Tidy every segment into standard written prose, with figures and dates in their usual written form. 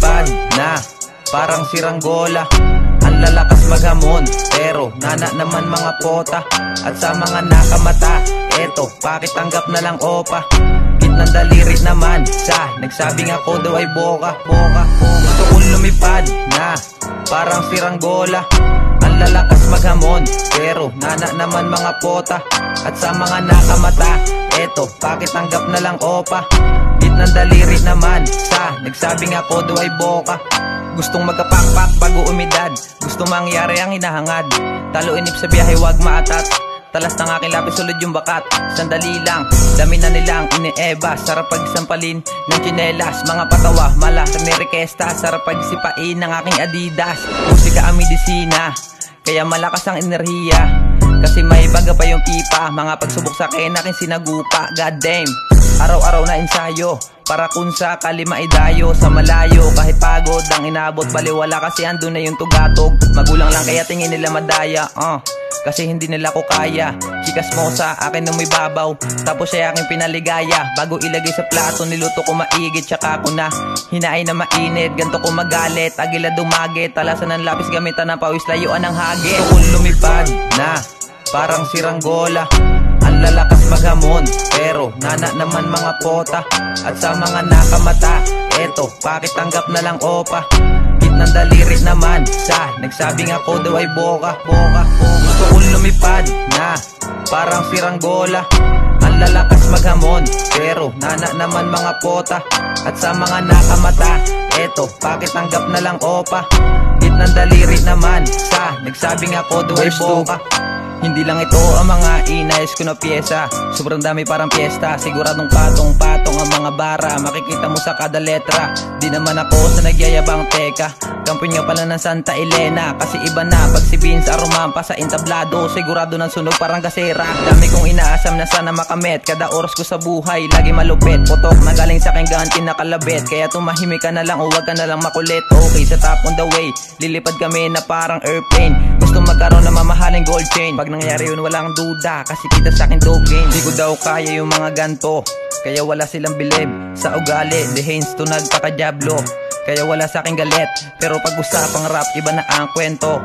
lumipad na parang siranggola. Ang lalakas maghamon, pero nana naman mga pota. At sa mga nakamata, eto, pakitanggap na lang opa. Ng daliri naman sa nagsabing ako daw ay boka. Gusto kong lumipad na parang siranggola. Ang lalakas maghamon, pero nana naman mga pota. At sa mga nakamata, eto, pakitanggap na lang opa. Ng daliri naman sa nagsabing ako daw ay boka. Gustong magkapakpak bago umidad, gusto mangyari ang hinahangad. Talo inip sa biyahe, wag maatat. Talas ng aking lapis, sulod yung bakat. Sandali lang, dami na nilang inieba. Sarap pagsampalin ng tsinelas. Mga patawa, mala, nirikesta. Sarap pagsipain ng aking Adidas. Musika ang medisina, kaya malakas ang enerhiya. Kasi may baga pa yung pipa. Mga pagsubok sa akin, aking sinagupa. God damn, araw-araw na ensayo para kung sakali maidayo sa malayo. Kahit pagod ang inabot, baliwala kasi andun na yung tugatog. Magulang lang kaya tingin nila madaya, kasi hindi nila ko kaya. Chikas mo sa akin nung may babaw, tapos siya aking pinaligaya. Bago ilagay sa plato, niluto ko maigit. Tsaka ko na hinain na mainit, ganto ko magalit. Agila dumagit, talasan ng lapis, gamitan ng pawis, layuan ng hagit. Gusto kong lumipad na parang siranggola. Ang lalakas maghamon, pero nana naman mga pota. At sa mga nakamata, eto, pakitanggap na lang opa. Ng daliri naman sa nagsabing ako daw ay boka. Gusto kong lumipad na parang siranggola. Ang lalakas maghamon, pero nana naman mga pota. At sa mga nakamata, eto, pakitanggap na lang opa. Ng daliri naman sa nagsabing ako daw ay boka. Hindi lang ito ang mga inayos ko na pyesa. Sobrang dami parang piyesta. Siguradong patong-patong ang mga bara. Makikita mo sa kada letra. Di naman ako sa nagyayabang teka. Kampiyon nga pala ng Santa Elena. Kasi iba na pag si Vince arumampa sa entablado. Sigurado ng sunog parang gasera. Dami kong inaasam na sana makamit. Kada oras ko sa buhay lagi malupit. Potok na galing sa aking ganti na kalabit. Kaya tumahimik ka na lang o wag ka na lang makulit. Okay, sa top on the way, lilipad kami na parang airplane. Gusto magkaroon ng mamahaling gold chain. Pag nangyari yun walang duda, kasi kita sa akin dope game. Di ko daw kaya yung mga ganto, kaya wala silang bilib sa ugali. The hands to nagkakadiablo, kaya wala sa akin galit. Pero pag usapang rap, iba na ang kwento.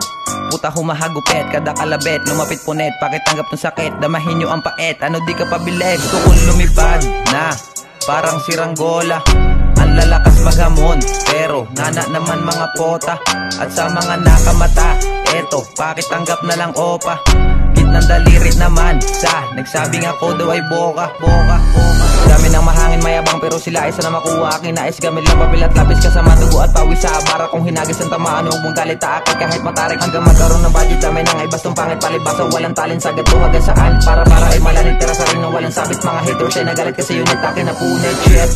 Puta humahagupet, kada kalabit, lumapit punet. Pakitanggap ng sakit, damahin nyo ang pait. Ano di ka pabilib? Gusto kong lumipad na parang siranggola. Ang lalakas maghamon, pero nana naman mga pota. At sa mga nakamata, eto, pakitanggap na lang opa. Ng daliri naman sa nagsabing ako daw ay boka. Dami ng mahangin mayabang, pero sila isa na makuha. Akin nais gamit lang papel at lapis, kasama dugo at pawis sa bara. Kung hinagis ang tamaan, huwag mong galit aakit kahit matarik. Hanggang magkaroon ng budget, dami ng ibas tong pangit palibasa. Walang talent sa gato hanggang saan. Para ay malanit, tira sa rin ng walang sabit. Mga haters ay nagalit kasi unit akin na punit. Shit,